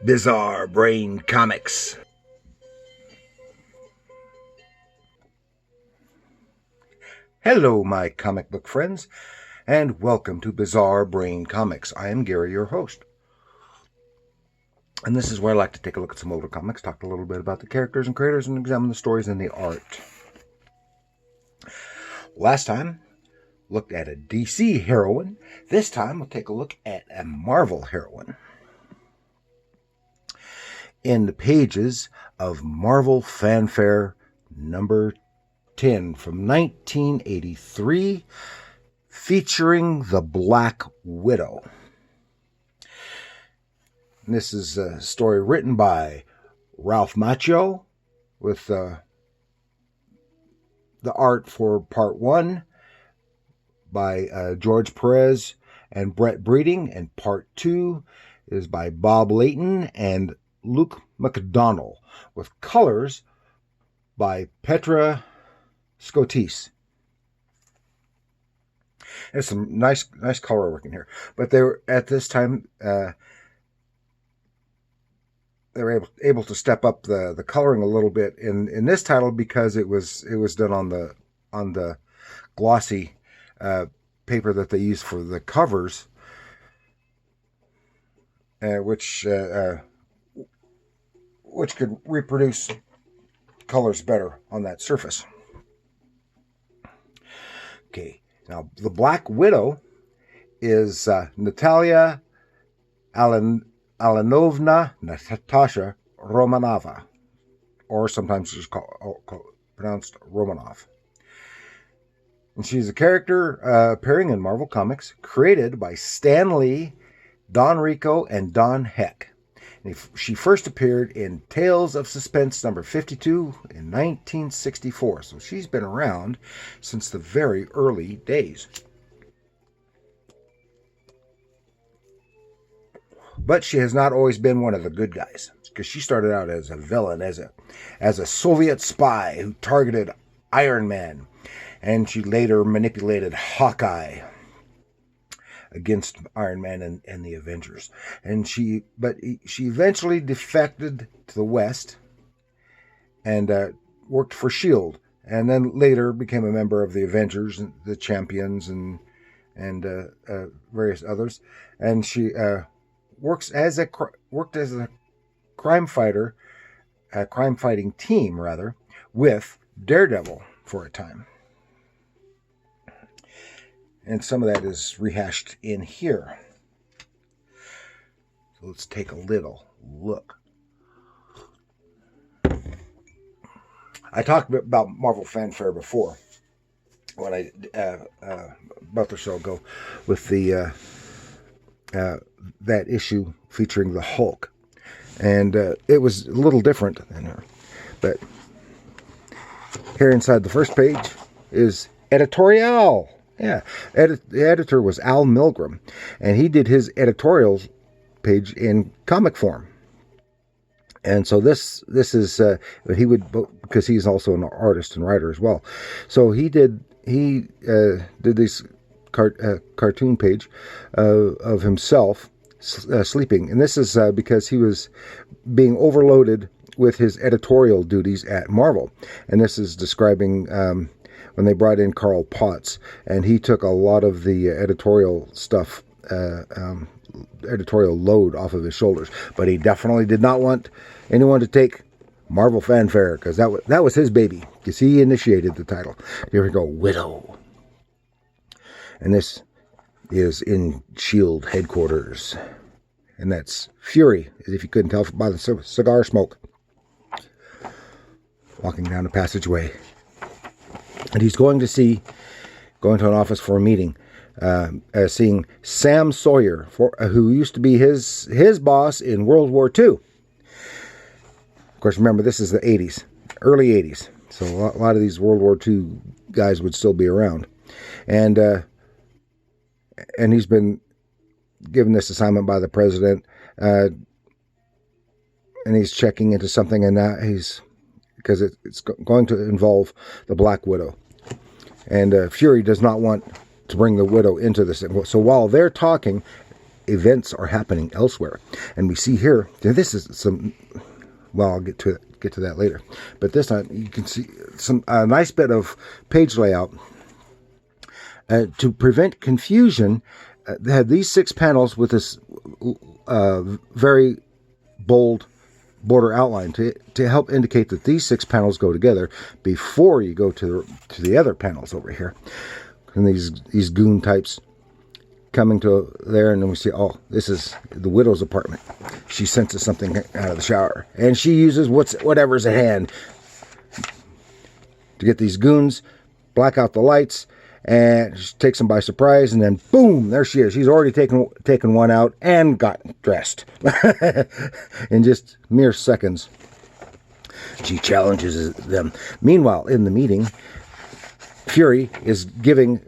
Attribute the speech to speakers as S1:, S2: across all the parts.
S1: Bizarre Brain Comics. Hello, my comic book friends, and welcome to Bizarre Brain Comics. I am Gary, your host. And this is where I like to take a look at some older comics, talk a little bit about the characters and creators, and examine the stories and the art. Last time, looked at a DC heroine. This time, we'll take a look at a Marvel heroine. In the pages of Marvel Fanfare number 10 from 1983, featuring the Black Widow. And this is a story written by Ralph Macchio, with the art for part 1 by George Perez and Brett Breeding, and part 2 is by Bob Layton and Luke McDonnell, with colors by Petra Scotese. There's some nice color work in here, but they were at this time they were able to step up the coloring a little bit in this title, because it was done on the glossy paper that they use for the covers, which could reproduce colors better on that surface. Okay, now the Black Widow is Natalia Alanovna Natasha Romanova, or sometimes just pronounced Romanov. And she's a character appearing in Marvel Comics, created by Stan Lee, Don Rico, and Don Heck. She first appeared in Tales of Suspense number 52 in 1964. So she's been around since the very early days. But she has not always been one of the good guys, because she started out as a villain, as a Soviet spy who targeted Iron Man, and she later manipulated Hawkeye against Iron Man and the Avengers. And she eventually defected to the West and worked for S.H.I.E.L.D., and then later became a member of the Avengers, the Champions, and various others. And she worked as a crime fighting team with Daredevil for a time. And some of that is rehashed in here. So let's take a little look. I talked about Marvel Fanfare before, when I about the show ago, with the that issue featuring the Hulk, and it was a little different than her. But here inside the first page is editorial. Yeah, the editor was Al Milgrim, and he did his editorials page in comic form. And so this is he would, because he's also an artist and writer as well. So he did this cartoon page of himself sleeping, and this is because he was being overloaded with his editorial duties at Marvel, and this is describing when they brought in Carl Potts, and he took a lot of the editorial stuff, editorial load off of his shoulders. But he definitely did not want anyone to take Marvel Fanfare, because that was his baby, because he initiated the title. Here we go, Widow. And this is in S.H.I.E.L.D. headquarters. And that's Fury, as if you couldn't tell by the cigar smoke, walking down the passageway. And he's going to an office for a meeting, seeing Sam Sawyer, who used to be his boss in World War II. Of course, remember, this is the 80s, early 80s. So a lot of these World War II guys would still be around. And he's been given this assignment by the president, and he's checking into something, and now because it's going to involve the Black Widow. And Fury does not want to bring the Widow into this. So while they're talking, events are happening elsewhere. And we see here, this is some, well, I'll get to that later. But this time you can see a nice bit of page layout. To prevent confusion, they had these 6 panels with this very bold border outline to help indicate that these 6 panels go together before you go to the other panels over here. And these goon types coming to there, and then we see, oh, this is the widow's apartment. She senses something out of the shower, and she uses whatever's at hand to get these goons, black out the lights, and she takes them by surprise, and then boom, there she is. She's already taken one out and got dressed in just mere seconds. She challenges them. Meanwhile, in the meeting, Fury is giving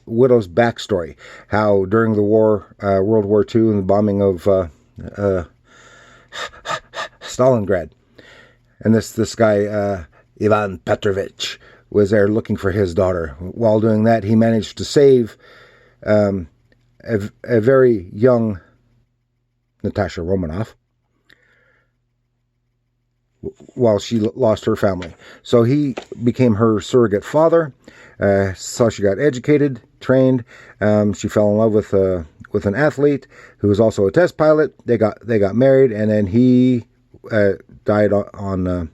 S1: Widow's backstory, how during the war, World War II, and the bombing of Stalingrad, and this guy Ivan Petrovich was there looking for his daughter. While doing that, he managed to save a very young Natasha Romanoff while she lost her family. So he became her surrogate father. So she got educated, trained. She fell in love with an athlete who was also a test pilot. They got married, and then he died in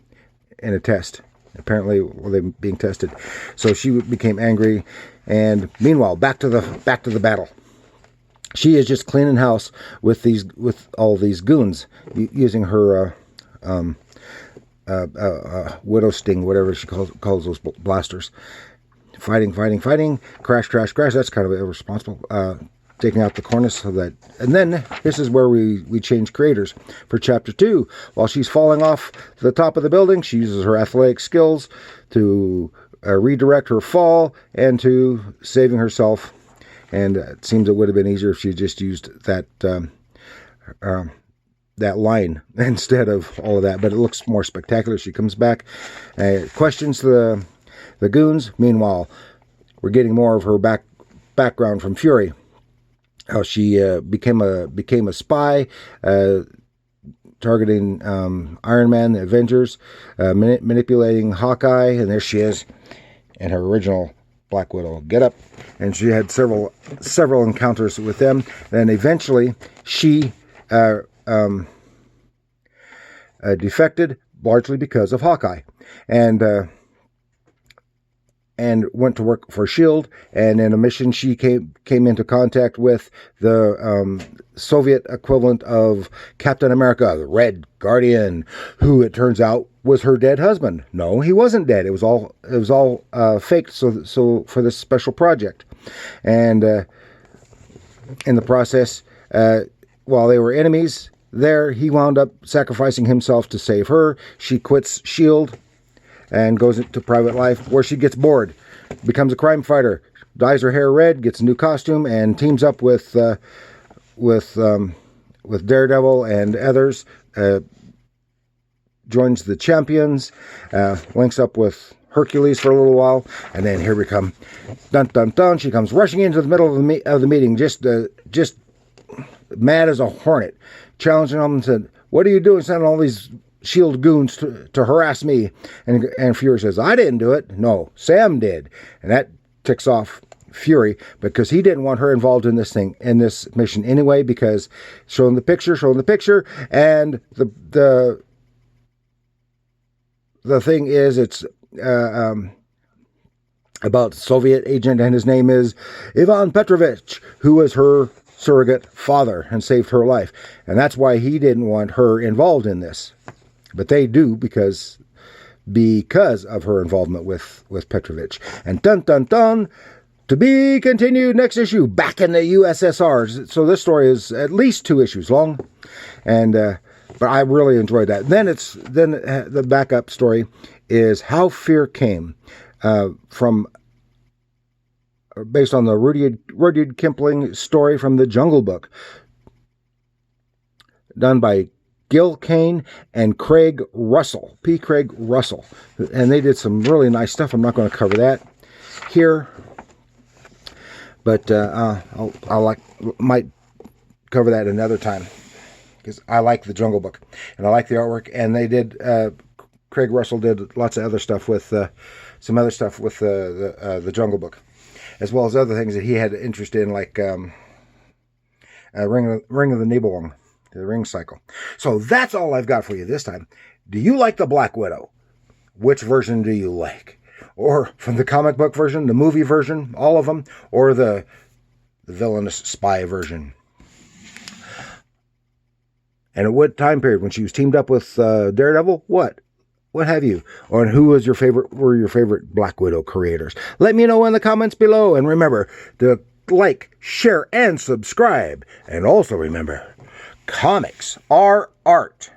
S1: a test. Apparently, while they were being tested. So she became angry, and meanwhile, back to the battle. She is just cleaning house with all these goons, using her widow sting, whatever she calls those blasters. Fighting, crash. That's kind of irresponsible. Taking out the cornice of that. And then this is where we change creators for chapter 2. While she's falling off the top of the building, she uses her athletic skills to redirect her fall and to saving herself. And it seems it would have been easier if she just used that line instead of all of that. But it looks more spectacular. She comes back, questions the goons. Meanwhile, we're getting more of her background from Fury. How she became a spy, targeting Iron Man, the Avengers, manipulating Hawkeye, and there she is in her original Black Widow getup. And she had several encounters with them. Then eventually she defected, largely because of Hawkeye, and went to work for S.H.I.E.L.D., and in a mission she came into contact with the Soviet equivalent of Captain America, the Red Guardian, who it turns out was her dead husband. No, he wasn't dead. It was all faked so for this special project. And in the process, while they were enemies there, he wound up sacrificing himself to save her. She quits S.H.I.E.L.D. and goes into private life, where she gets bored, becomes a crime fighter, dyes her hair red, gets a new costume, and teams up with Daredevil and others. Joins the Champions, links up with Hercules for a little while, and then here we come. Dun dun dun! She comes rushing into the middle of the meeting, just mad as a hornet, challenging them and said, "What are you doing, sending all these S.H.I.E.L.D. goons to harass me?" And Fury says, "I didn't do it. No, Sam did." And that ticks off Fury, because he didn't want her involved in this mission anyway, because showing the picture, and the thing is, it's about Soviet agent, and his name is Ivan Petrovich, who was her surrogate father and saved her life. And that's why he didn't want her involved in this. But they do, because of her involvement with Petrovich. And dun dun dun, to be continued next issue, back in the USSR. So this story is at least 2 issues long, and but I really enjoyed that. Then the backup story is how fear came based on the Rudyard Kipling story from the Jungle Book, done by Gil Kane and Craig Russell, P. Craig Russell. And they did some really nice stuff. I'm not going to cover that here, but might cover that another time, because I like the Jungle Book and I like the artwork. And they did. Craig Russell did lots of other stuff with some other stuff with the Jungle Book, as well as other things that he had interest in, like Ring of the Nibelung, the Ring Cycle. So that's all I've got for you this time. Do you like the Black Widow? Which version do you like? Or from the comic book version, the movie version, all of them, or the villainous spy version? And at what time period, when she was teamed up with Daredevil? What have you? Or who was were your favorite Black Widow creators? Let me know in the comments below. And remember to like, share, and subscribe. And also remember, comics are art.